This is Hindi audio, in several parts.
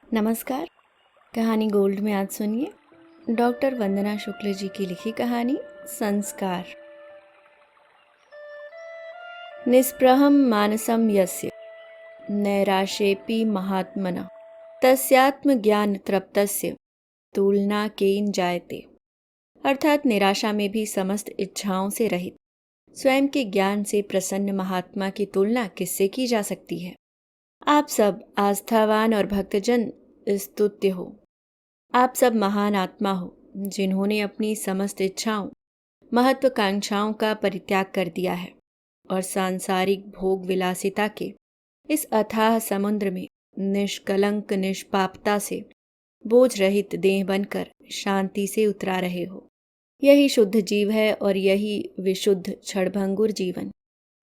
नमस्कार। कहानी गोल्ड में आज सुनिए डॉक्टर वंदना शुक्ल जी की लिखी कहानी संस्कार। निस्पृहं मानसं यस्य नैराश्येऽपि महात्मनः तस्यात्मज्ञानतृप्तस्य तुलना केन जायते। अर्थात निराशा में भी समस्त इच्छाओं से रहित स्वयं के ज्ञान से प्रसन्न महात्मा की तुलना किससे की जा सकती है। आप सब आस्थावान और भक्तजन स्तुत्य हो। आप सब महान आत्मा हो जिन्होंने अपनी समस्त इच्छाओं महत्वाकांक्षाओं का परित्याग कर दिया है और सांसारिक भोग विलासिता के इस अथाह समुद्र में निष्कलंक निष्पापता से बोझ रहित देह बनकर शांति से उतरा रहे हो। यही शुद्ध जीव है और यही विशुद्ध क्षणभंगुर जीवन।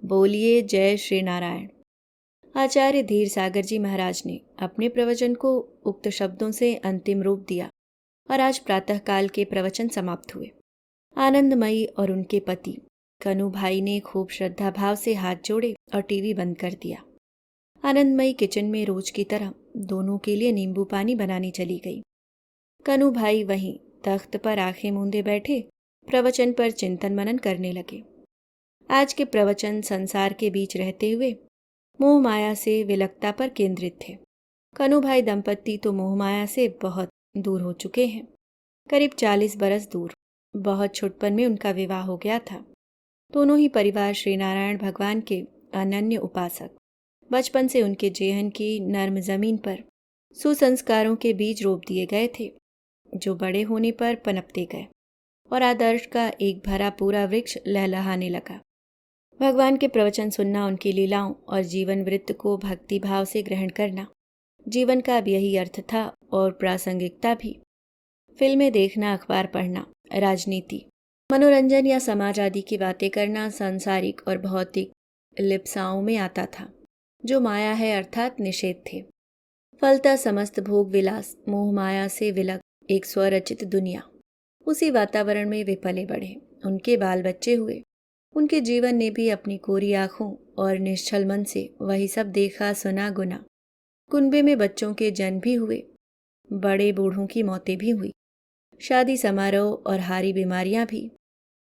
बोलिए जय श्री नारायण। आचार्य धीर सागर जी महाराज ने अपने प्रवचन को उक्त शब्दों से अंतिम रूप दिया और आज प्रातःकाल के प्रवचन समाप्त हुए। आनंदमयी और उनके पति कनु भाई ने खूब श्रद्धा भाव से हाथ जोड़े और टीवी बंद कर दिया। आनंदमयी किचन में रोज की तरह दोनों के लिए नींबू पानी बनाने चली गई। कनु भाई वहीं तख्त पर आंखें मूंदे बैठे प्रवचन पर चिंतन मनन करने लगे। आज के प्रवचन संसार के बीच रहते हुए मोह माया से विलकता पर केंद्रित थे। कनु भाई दंपत्ति तो मोह माया से बहुत दूर हो चुके हैं, करीब 40 बरस दूर। बहुत छुटपन में उनका विवाह हो गया था। दोनों ही परिवार श्री नारायण भगवान के अनन्य उपासक। बचपन से उनके जेहन की नर्म जमीन पर सुसंस्कारों के बीज रोप दिए गए थे, जो बड़े होने पर पनपते गए और आदर्श का एक भरा पूरा वृक्ष लहलहाने लगा। भगवान के प्रवचन सुनना, उनकी लीलाओं और जीवन वृत्त को भक्ति भाव से ग्रहण करना जीवन का अब यही अर्थ था और प्रासंगिकता भी। फिल्में देखना, अखबार पढ़ना, राजनीति, मनोरंजन या समाज आदि की बातें करना सांसारिक और भौतिक लिप्साओं में आता था, जो माया है अर्थात निषेध थे। फलता समस्त भोग विलास मोह माया से विलक एक स्वरचित दुनिया। उसी वातावरण में वे पले बढ़े, उनके बाल बच्चे हुए। उनके जीवन ने भी अपनी कोरी आंखों और निश्चल मन से वही सब देखा सुना गुना। कुनबे में बच्चों के जन्म भी हुए, बड़े बूढ़ों की मौतें भी हुई, शादी समारोह और हारी बीमारियां भी।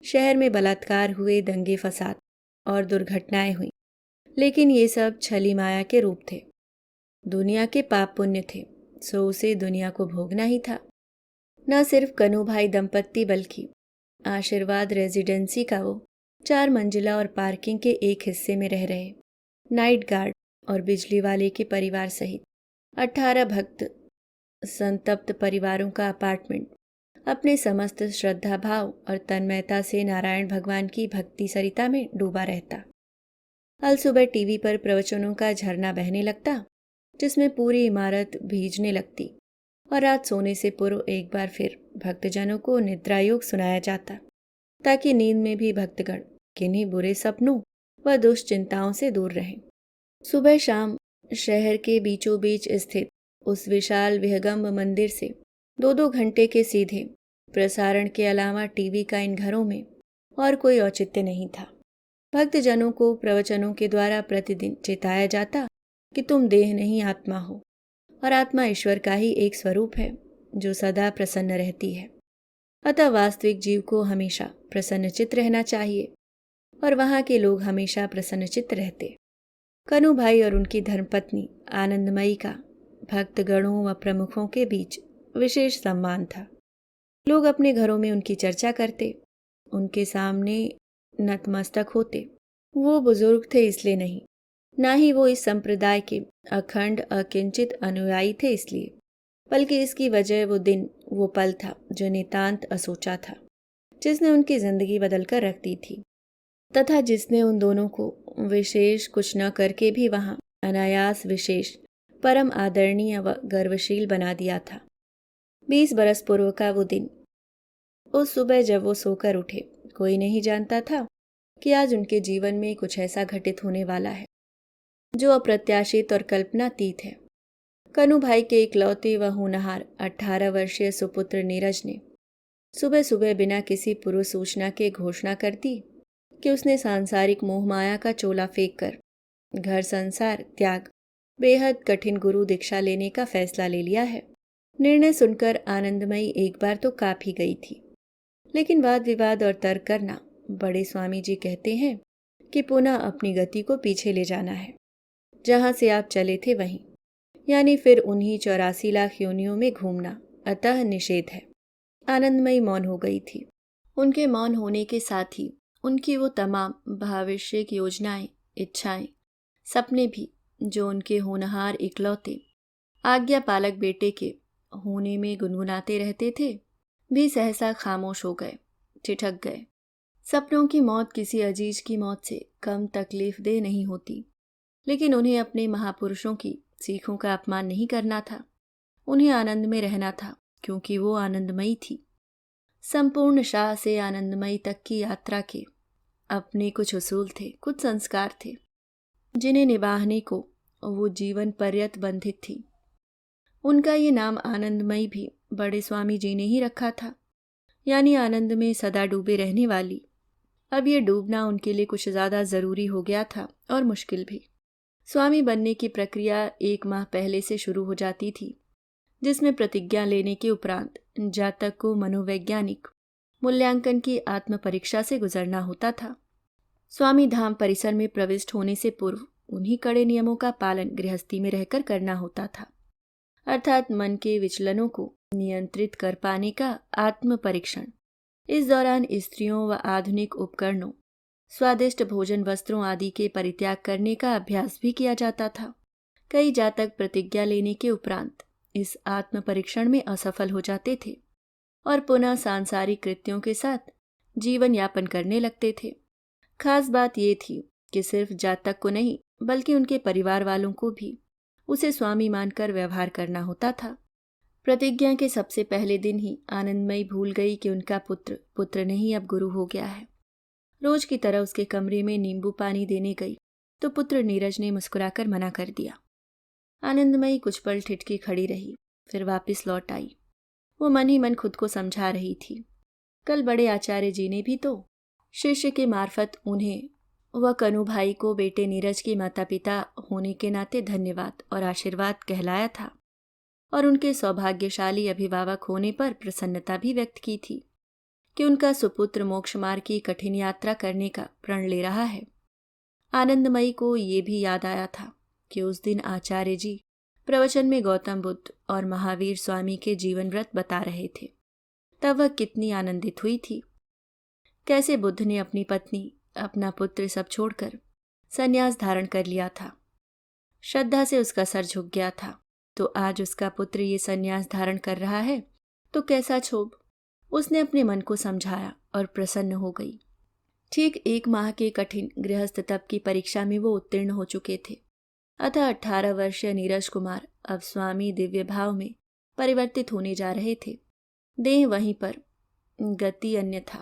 शहर में बलात्कार हुए, दंगे फसाद और दुर्घटनाएं हुई, लेकिन ये सब छली माया के रूप थे। दुनिया के पाप पुण्य थे, सो उसे दुनिया को भोगना ही था। न सिर्फ कनु भाई दंपत्ति बल्कि आशीर्वाद रेजिडेंसी का वो 4 मंजिला और पार्किंग के एक हिस्से में रह रहे नाइट गार्ड और बिजली वाले के परिवार सहित 18 भक्त संतप्त परिवारों का अपार्टमेंट अपने समस्त श्रद्धा भाव और तन्मयता से नारायण भगवान की भक्ति सरिता में डूबा रहता। कल सुबह टीवी पर प्रवचनों का झरना बहने लगता, जिसमें पूरी इमारत भीजने लगती और रात सोने से पूर्व एक बार फिर भक्तजनों को निद्रा योग सुनाया जाता, ताकि नींद में भी भक्तगण किन्हीं बुरे सपनों व दुश्चिंताओं से दूर रहें। सुबह शाम शहर के बीचों बीच स्थित उस विशाल विहंगम मंदिर से 2-2 घंटे के सीधे प्रसारण के अलावा टीवी का इन घरों में और कोई औचित्य नहीं था। भक्तजनों को प्रवचनों के द्वारा प्रतिदिन चेताया जाता कि तुम देह नहीं आत्मा हो और आत्मा ईश्वर का ही एक स्वरूप है जो सदा प्रसन्न रहती है। अतः वास्तविक जीव को हमेशा प्रसन्नचित्त रहना चाहिए और वहाँ के लोग हमेशा प्रसन्नचित्त रहते। कनु भाई और उनकी धर्मपत्नी आनंदमयी का भक्तगणों व प्रमुखों के बीच विशेष सम्मान था। लोग अपने घरों में उनकी चर्चा करते, उनके सामने नतमस्तक होते। वो बुजुर्ग थे इसलिए नहीं, ना ही वो इस संप्रदाय के अखंड अकिंचित अनुयायी थे इसलिए, बल्कि इसकी वजह वो दिन वो पल था जो नितांत असोचा था, जिसने उनकी जिंदगी बदल कर रख दी थी तथा जिसने उन दोनों को विशेष कुछ न करके भी वहां अनायास विशेष परम आदरणीय व गर्वशील बना दिया था। 20 बरस पूर्व का वो दिन, उस सुबह जब वो सोकर उठे, कोई नहीं जानता था कि आज उनके जीवन में कुछ ऐसा घटित होने वाला है जो अप्रत्याशित और कल्पनातीत है। कनु भाई के इकलौते व होनहार 18 वर्षीय सुपुत्र नीरज ने सुबह सुबह बिना किसी पूर्व सूचना के घोषणा कर दी कि उसने सांसारिक मोह माया का चोला फेंक कर घर संसार त्याग बेहद कठिन गुरु दीक्षा लेने का फैसला ले लिया है। निर्णय सुनकर आनंदमयी एक बार तो काँप ही गई थी। लेकिन वाद विवाद और तर्क करना, बड़े स्वामी जी कहते हैं कि पुनः अपनी गति को पीछे ले जाना है, जहाँ से आप चले थे वहीं, यानी फिर उन्हीं 84 लाख योनियों में घूमना, अतः निषेध है। आनंदमयी मौन हो गई थी। उनके मौन होने के साथ ही उनकी वो तमाम भविष्यिक योजनाएं, इच्छाएं, सपने भी जो उनके होनहार इकलौते आज्ञा पालक बेटे के होने में गुनगुनाते रहते थे, भी सहसा खामोश हो गए, ठिठक गए। सपनों की मौत किसी अजीज की मौत से कम तकलीफ दे नहीं होती, लेकिन उन्हें अपने महापुरुषों की सीखों का अपमान नहीं करना था। उन्हें आनंद में रहना था, क्योंकि वो आनंदमयी थी। संपूर्ण शाह से आनंदमयी तक की यात्रा के अपने कुछ उसूल थे, कुछ संस्कार थे, जिन्हें निभाने को वो जीवन पर्यंत बंधित थी। उनका ये नाम आनंदमयी भी बड़े स्वामी जी ने ही रखा था, यानी आनंद में सदा डूबे रहने वाली। अब ये डूबना उनके लिए कुछ ज़्यादा ज़रूरी हो गया था और मुश्किल भी। स्वामी बनने की प्रक्रिया 1 माह पहले से शुरू हो जाती थी, जिसमें प्रतिज्ञा लेने के उपरांत जातक को मनोवैज्ञानिक मूल्यांकन की आत्म परीक्षा से गुजरना होता था। स्वामी धाम परिसर में प्रविष्ट होने से पूर्व उन्हीं कड़े नियमों का पालन गृहस्थी में रहकर करना होता था, अर्थात मन के विचलनों को नियंत्रित कर पाने का आत्म परीक्षण। इस दौरान स्त्रियों व आधुनिक उपकरणों, स्वादिष्ट भोजन, वस्त्रों आदि के परित्याग करने का अभ्यास भी किया जाता था। कई जातक प्रतिज्ञा लेने के उपरांत इस आत्म परीक्षण में असफल हो जाते थे और पुनः सांसारिक कृत्यों के साथ जीवन यापन करने लगते थे। खास बात ये थी कि सिर्फ जातक को नहीं, बल्कि उनके परिवार वालों को भी उसे स्वामी मानकर व्यवहार करना होता था। प्रतिज्ञा के सबसे पहले दिन ही आनंदमयी भूल गई कि उनका पुत्र नहीं, अब गुरु हो गया है। रोज की तरह उसके कमरे में नींबू पानी देने गई तो पुत्र नीरज ने मुस्कुराकर मना कर दिया। आनंदमयी कुछ पल ठिठकी खड़ी रही, फिर वापस लौट आई। वो मन ही मन खुद को समझा रही थी, कल बड़े आचार्य जी ने भी तो शिष्य के मार्फत उन्हें व कनु भाई को बेटे नीरज के माता पिता होने के नाते धन्यवाद और आशीर्वाद कहलाया था, और उनके सौभाग्यशाली अभिभावक होने पर प्रसन्नता भी व्यक्त की थी कि उनका सुपुत्र मोक्ष मार्ग की कठिन यात्रा करने का प्रण ले रहा है। आनंदमयी को ये भी याद आया था कि उस दिन आचार्य जी प्रवचन में गौतम बुद्ध और महावीर स्वामी के जीवन व्रत बता रहे थे। तब वह कितनी आनंदित हुई थी। कैसे बुद्ध ने अपनी पत्नी, अपना पुत्र सब छोड़कर संन्यास धारण कर लिया था। श्रद्धा से उसका सर झुक गया था, तो आज उसका पुत्र ये संन्यास धारण कर रहा है तो कैसा क्षोभ। उसने अपने मन को समझाया और प्रसन्न हो गई। ठीक 1 माह के कठिन गृहस्थ तप की परीक्षा में वो उत्तीर्ण हो चुके थे। अतः 18 वर्षीय नीरज कुमार अब स्वामी दिव्य भाव में परिवर्तित होने जा रहे थे। देह वहीं पर, गति अन्य था।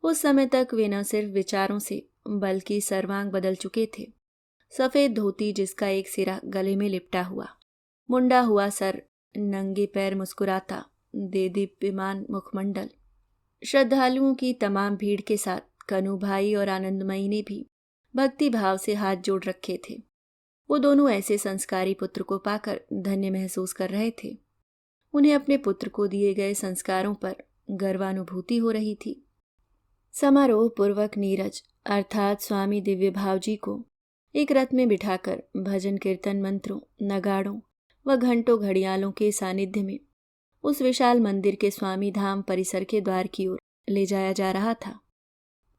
उस समय तक वे न सिर्फ विचारों से बल्कि सर्वांग बदल चुके थे। सफ़ेद धोती जिसका एक सिरा गले में लिपटा हुआ, मुंडा हुआ सर, नंगे पैर, मुस्कुराता देदीप्यमान मुखमंडल। श्रद्धालुओं की तमाम भीड़ के साथ कनु भाई और आनंदमयी ने भी भक्ति भाव से हाथ जोड़ रखे थे। वो दोनों ऐसे संस्कारी पुत्र को पाकर धन्य महसूस कर रहे थे। उन्हें अपने पुत्र को दिए गए संस्कारों पर गर्वानुभूति हो रही थी। समारोह पूर्वक नीरज अर्थात स्वामी दिव्य भाव जी को एक रथ में बिठाकर भजन कीर्तन, मंत्रों, नगाड़ों व घंटों घड़ियालों के सानिध्य में उस विशाल मंदिर के स्वामी धाम परिसर के द्वार की ओर ले जाया जा रहा था,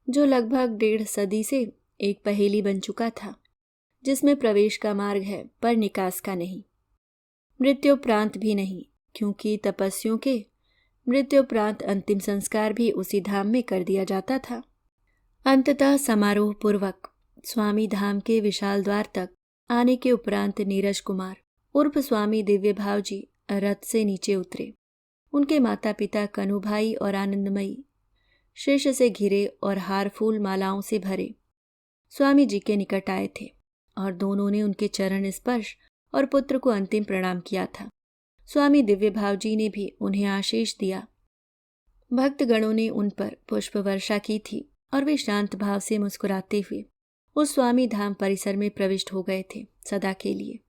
जो लगभग 1.5 सदी से एक पहेली बन चुका था, जिसमें प्रवेश का मार्ग है पर निकास का नहीं, मृत्युपरांत भी नहीं, क्योंकि तपस्वियों के मृत्युपरांत अंतिम संस्कार भी उसी धाम में कर दिया जाता था। अंततः समारोह पूर्वक स्वामी धाम के विशाल द्वार तक आने के उपरांत नीरज कुमार उर्फ स्वामी दिव्य भाव जी रथ से नीचे उतरे। उनके माता पिता कनु भाई और आनंदमयी शीश से घिरे और हार फूल मालाओं से भरे स्वामी जी के निकट आए थे और दोनों ने उनके चरण स्पर्श और पुत्र को अंतिम प्रणाम किया था। स्वामी दिव्य भाव जी ने भी उन्हें आशीष दिया। भक्तगणों ने उन पर पुष्प वर्षा की थी और वे शांत भाव से मुस्कुराते हुए उस स्वामी धाम परिसर में प्रविष्ट हो गए थे सदा के लिए।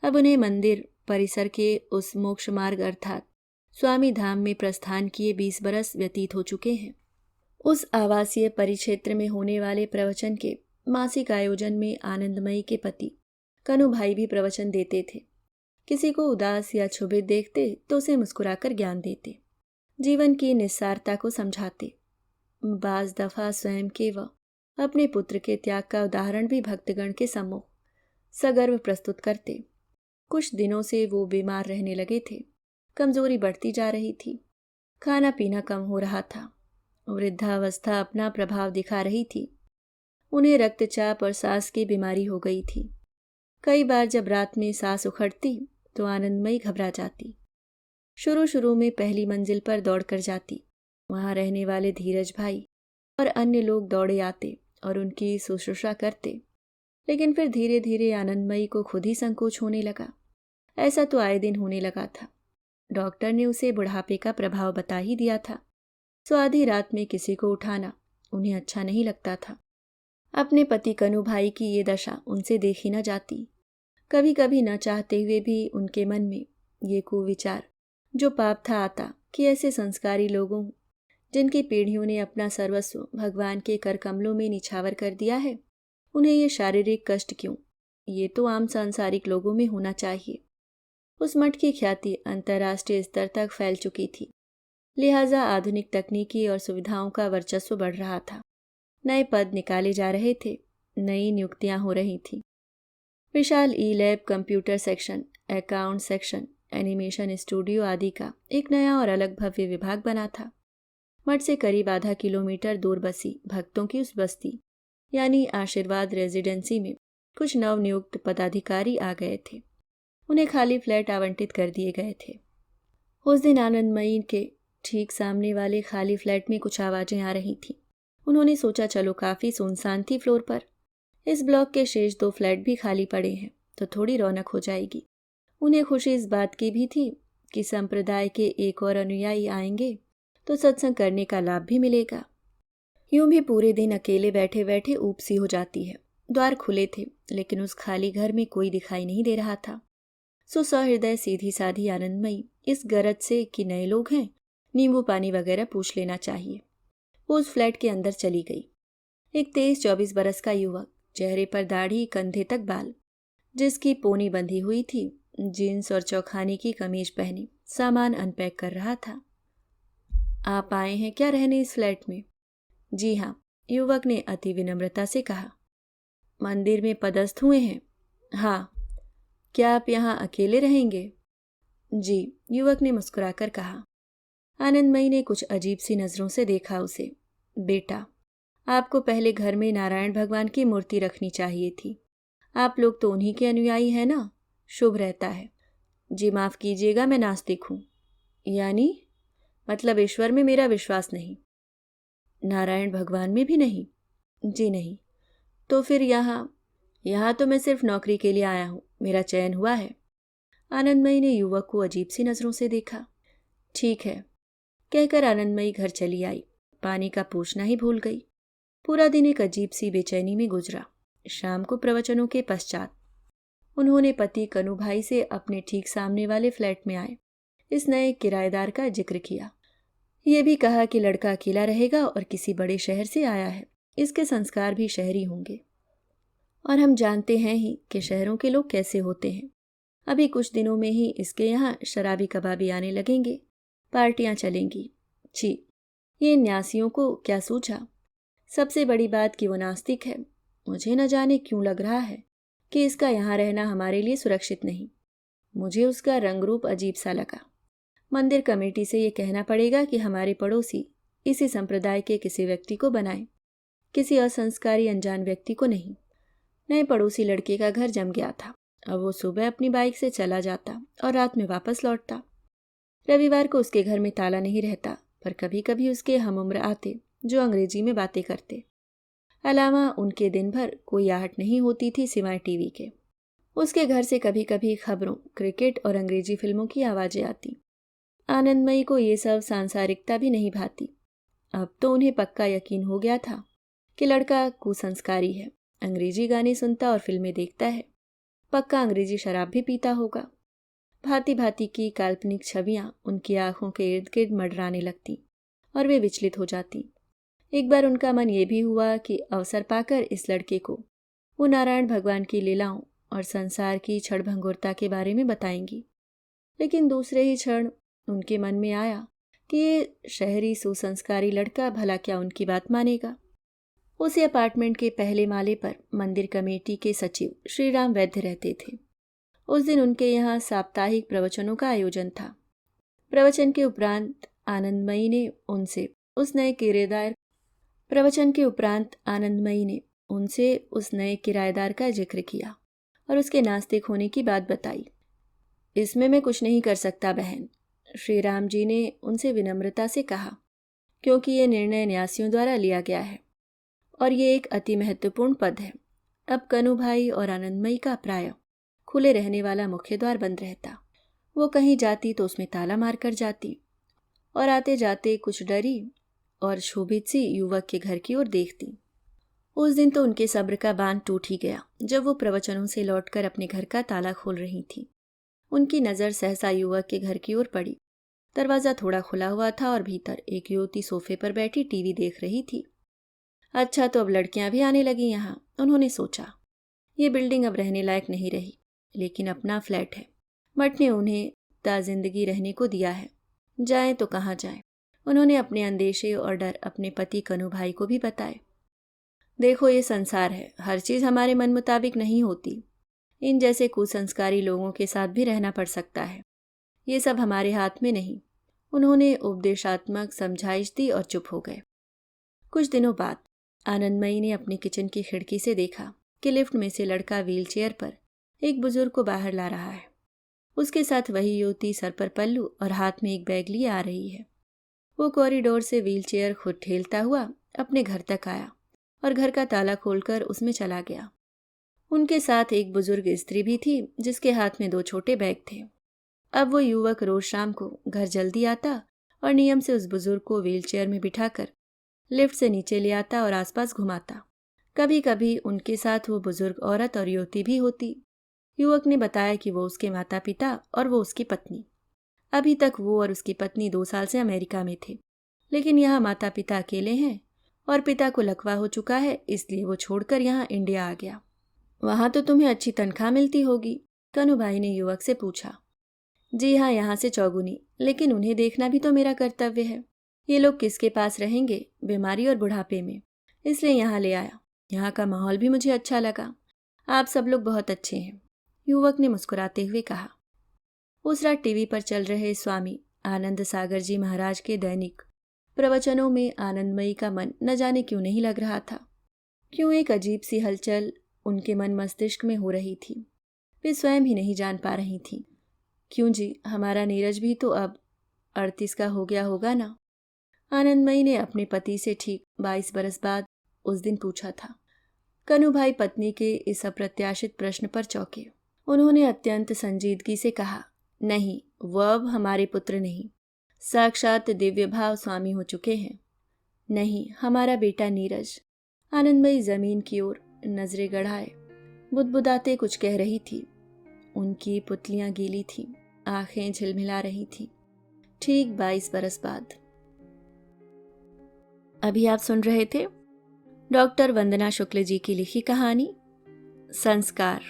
अब उन्हें मंदिर परिसर के उस मोक्ष मार्ग अर्थात स्वामी धाम में प्रस्थान किए 20 बरस व्यतीत हो चुके हैं। उस आवासीय परिक्षेत्र में होने वाले प्रवचन के मासिक आयोजन में आनंदमयी के पति कनु भाई भी प्रवचन देते थे। किसी को उदास या क्षुभित देखते तो उसे मुस्कुराकर ज्ञान देते, जीवन की निस्सारता को समझाते। बाज दफा स्वयं के व अपने पुत्र के त्याग का उदाहरण भी भक्तगण के सम्मुख सगर्व प्रस्तुत करते। कुछ दिनों से वो बीमार रहने लगे थे, कमजोरी बढ़ती जा रही थी, खाना पीना कम हो रहा था, वृद्धावस्था अपना प्रभाव दिखा रही थी। उन्हें रक्तचाप और सांस की बीमारी हो गई थी। कई बार जब रात में सांस उखड़ती तो आनंदमयी घबरा जाती। शुरू में पहली मंजिल पर दौड़कर जाती। वहां रहने वाले धीरज भाई और अन्य लोग दौड़े आते और उनकी शुश्रूषा करते, लेकिन फिर धीरे धीरे आनंदमयी को खुद ही संकोच होने लगा। ऐसा तो आए दिन होने लगा था। डॉक्टर ने उसे बुढ़ापे का प्रभाव बता ही दिया था। सो आधी रात में किसी को उठाना उन्हें अच्छा नहीं लगता था। अपने पति कनु भाई की ये दशा उनसे देखी न जाती। कभी कभी न चाहते हुए भी उनके मन में ये कुविचार, जो पाप था, आता कि ऐसे संस्कारी लोगों जिनकी पीढ़ियों ने अपना सर्वस्व भगवान के कर कमलों में निछावर कर दिया है, उन्हें ये शारीरिक कष्ट क्यों? ये तो आम सांसारिक लोगों में होना चाहिए। उस मठ की ख्याति अंतर्राष्ट्रीय स्तर तक फैल चुकी थी, लिहाजा आधुनिक तकनीकी और सुविधाओं का वर्चस्व बढ़ रहा था। नए पद निकाले जा रहे थे, नई नियुक्तियां हो रही थीं। विशाल e lab, computer section, account section, animation studio आदि का एक नया और अलग भव्य विभाग बना था। मठ से करीब आधा किलोमीटर दूर बसी भक्तों की उस बस्ती यानी आशीर्वाद रेजिडेंसी में कुछ नवनियुक्त पदाधिकारी आ गए थे। उन्हें खाली फ्लैट आवंटित कर दिए गए थे। उस दिन आनंदमयी के ठीक सामने वाले खाली फ्लैट में कुछ आवाजें आ रही थीं। उन्होंने सोचा चलो काफी सुनसान थी फ्लोर पर, इस ब्लॉक के शेष 2 फ्लैट भी खाली पड़े हैं तो थोड़ी रौनक हो जाएगी। उन्हें खुशी इस बात की भी थी कि संप्रदाय के एक और अनुयायी आएंगे तो सत्संग करने का लाभ भी मिलेगा। यूं भी पूरे दिन अकेले बैठे बैठे ऊब सी हो जाती है। द्वार खुले थे, लेकिन उस खाली घर में कोई दिखाई नहीं दे रहा था। सो सहृदय सीधी साधी आनंदमयी इस गरज से कि नए लोग हैं, नींबू पानी वगैरह पूछ लेना चाहिए, वो उस फ्लैट के अंदर चली गई। एक 23-24 बरस का युवक, चेहरे पर दाढ़ी, कंधे तक बाल, जिसकी पोनी बंधी हुई थी, जीन्स और चौखानी की कमीज पहने सामान अनपैक कर रहा था। आप आए हैं क्या रहने इस फ्लैट में? जी हाँ, युवक ने अति विनम्रता से कहा। मंदिर में पदस्थ हुए हैं? हाँ। क्या आप यहाँ अकेले रहेंगे? जी, युवक ने मुस्कुराकर कहा। आनंदमयी ने कुछ अजीब सी नजरों से देखा उसे। बेटा, आपको पहले घर में नारायण भगवान की मूर्ति रखनी चाहिए थी। आप लोग तो उन्हीं के अनुयायी हैं ना, शुभ रहता है। जी माफ कीजिएगा, मैं नास्तिक हूँ। यानी? मतलब ईश्वर में मेरा विश्वास नहीं। नारायण भगवान में भी नहीं? जी नहीं। तो फिर यहाँ तो मैं सिर्फ नौकरी के लिए आया हूँ, मेरा चयन हुआ है। आनंदमयी ने युवक को अजीब सी नजरों से देखा। ठीक है, कहकर आनंदमयी घर चली आई। पानी का पूछना ही भूल गई। पूरा दिन एक अजीब सी बेचैनी में गुजरा। शाम को प्रवचनों के पश्चात उन्होंने पति कनु भाई से अपने ठीक सामने वाले फ्लैट में आए इस नए किराएदार का जिक्र किया। ये भी कहा कि लड़का अकेला रहेगा और किसी बड़े शहर से आया है, इसके संस्कार भी शहरी होंगे। और हम जानते हैं ही कि शहरों के लोग कैसे होते हैं। अभी कुछ दिनों में ही इसके यहाँ शराबी कबाबी आने लगेंगे, पार्टियां चलेंगी। छी, ये न्यासियों को क्या सूझा। सबसे बड़ी बात कि वो नास्तिक है। मुझे न जाने क्यों लग रहा है कि इसका यहाँ रहना हमारे लिए सुरक्षित नहीं। मुझे उसका रंग रूप अजीब सा लगा। मंदिर कमेटी से ये कहना पड़ेगा कि हमारे पड़ोसी इसी संप्रदाय के किसी व्यक्ति को बनाए, किसी असंस्कारी अनजान व्यक्ति को नहीं। नए पड़ोसी लड़के का घर जम गया था। अब वो सुबह अपनी बाइक से चला जाता और रात में वापस लौटता। रविवार को उसके घर में ताला नहीं रहता, पर कभी कभी उसके हमउम्र आते जो अंग्रेजी में बातें करते। अलावा उनके दिन भर कोई आहट नहीं होती थी सिवाय टीवी के। उसके घर से कभी कभी खबरों, क्रिकेट और अंग्रेजी फिल्मों की आवाजें आती। आनंदमयी को ये सब सांसारिकता भी नहीं भाती। अब तो उन्हें पक्का यकीन हो गया था कि लड़का कुसंस्कारी है, अंग्रेजी गाने सुनता और फिल्में देखता है। पक्का अंग्रेजी शराब भी पीता होगा। भांति भांति की काल्पनिक छवियां उनकी आंखों के इर्द गिर्द मंडराने लगती और वे विचलित हो जाती। एक बार उनका मन ये भी हुआ कि अवसर पाकर इस लड़के को वो नारायण भगवान की लीलाओं और संसार की क्षणभंगुरता के बारे में बताएंगी। लेकिन दूसरे ही क्षण उनके मन में आया कि ये शहरी सुसंस्कारी लड़का भला क्या उनकी बात मानेगा। उसी अपार्टमेंट के पहले माले पर मंदिर कमेटी के सचिव श्रीराम वैद्य रहते थे। उस दिन उनके यहाँ साप्ताहिक प्रवचनों का आयोजन था। प्रवचन के उपरांत आनंदमयी ने उनसे उस नए किराएदार का जिक्र किया और उसके नास्तिक होने की बात बताई। इसमें मैं कुछ नहीं कर सकता बहन, श्रीराम जी ने उनसे विनम्रता से कहा, क्योंकि ये निर्णय न्यासियों द्वारा लिया गया है और ये एक अति महत्वपूर्ण पद है। अब कनु भाई और आनंदमयी का प्राय खुले रहने वाला मुख्य द्वार बंद रहता। वो कहीं जाती तो उसमें ताला मारकर जाती और आते जाते कुछ डरी और शोभित सी युवक के घर की ओर देखती। उस दिन तो उनके सब्र का बांध टूट ही गया जब वो प्रवचनों से लौटकर अपने घर का ताला खोल रही थी। उनकी नज़र सहसा युवक के घर की ओर पड़ी। दरवाज़ा थोड़ा खुला हुआ था और भीतर एक युवती सोफे पर बैठी टीवी देख रही थी। अच्छा, तो अब लड़कियां भी आने लगी यहाँ, उन्होंने सोचा। ये बिल्डिंग अब रहने लायक नहीं रही, लेकिन अपना फ्लैट है। मठ ने उन्हें ताजिंदगी रहने को दिया है, जाएं तो कहाँ जाएं। उन्होंने अपने अंदेशे और डर अपने पति कनु भाई को भी बताए। देखो, ये संसार है, हर चीज़ हमारे मन मुताबिक नहीं होती। इन जैसे कुसंस्कारी लोगों के साथ भी रहना पड़ सकता है। ये सब हमारे हाथ में नहीं। उन्होंने उपदेशात्मक समझाइश दी और चुप हो गए। कुछ दिनों बाद आनंदमयी ने अपनी किचन की खिड़की से देखा कि लिफ्ट में से लड़का व्हीलचेयर पर एक बुजुर्ग को बाहर ला रहा है। उसके साथ वही युवती सर पर पल्लू और हाथ में एक बैग लिए आ रही है। वो कॉरिडोर से व्हीलचेयर खुद ठेलता हुआ अपने घर तक आया और घर का ताला खोलकर उसमें चला गया। उनके साथ एक बुजुर्ग स्त्री भी थी जिसके हाथ में 2 छोटे बैग थे। अब वो युवक रोज शाम को घर जल्दी आता और नियम से उस बुजुर्ग को व्हीलचेयर में बिठाकर लिफ्ट से नीचे ले आता और आसपास घुमाता। कभी कभी उनके साथ वो बुजुर्ग औरत और युवती भी होती। युवक ने बताया कि वो उसके माता पिता और वो उसकी पत्नी। अभी तक वो और उसकी पत्नी 2 साल से अमेरिका में थे, लेकिन यहाँ माता पिता अकेले हैं और पिता को लकवा हो चुका है, इसलिए वो छोड़कर यहाँ इंडिया आ गया। वहाँ तो तुम्हें अच्छी तनख्वाह मिलती होगी, कनु भाई ने युवक से पूछा। जी हाँ, यहाँ से चौगुनी, लेकिन उन्हें देखना भी तो मेरा कर्तव्य है। ये लोग किसके पास रहेंगे बीमारी और बुढ़ापे में, इसलिए यहाँ ले आया। यहाँ का माहौल भी मुझे अच्छा लगा। आप सब लोग बहुत अच्छे हैं, युवक ने मुस्कुराते हुए कहा। उस रात टीवी पर चल रहे स्वामी आनंद सागर जी महाराज के दैनिक प्रवचनों में आनंदमयी का मन न जाने क्यों नहीं लग रहा था। क्यों एक अजीब सी हलचल उनके मन मस्तिष्क में हो रही थी, वे स्वयं ही नहीं जान पा रही थीं। क्यों जी, हमारा नीरज भी तो अब 38 का हो गया होगा ना? आनंदमयी ने अपने पति से ठीक 22 बरस बाद उस दिन पूछा था। कनु भाई पत्नी के इस अप्रत्याशित प्रश्न पर चौंके। उन्होंने अत्यंत संजीदगी से कहा, नहीं, वह अब हमारे पुत्र नहीं, साक्षात दिव्य भाव स्वामी हो चुके हैं। नहीं, हमारा बेटा नीरज। आनंदमयी जमीन की ओर नजरें गड़ाए बुदबुदाते कुछ कह रही थी। उनकी पुतलियां गीली थीं, आंखें झिलमिला रही थीं। ठीक 22 बरस बाद। अभी आप सुन रहे थे डॉक्टर वंदना शुक्ल जी की लिखी कहानी संस्कार।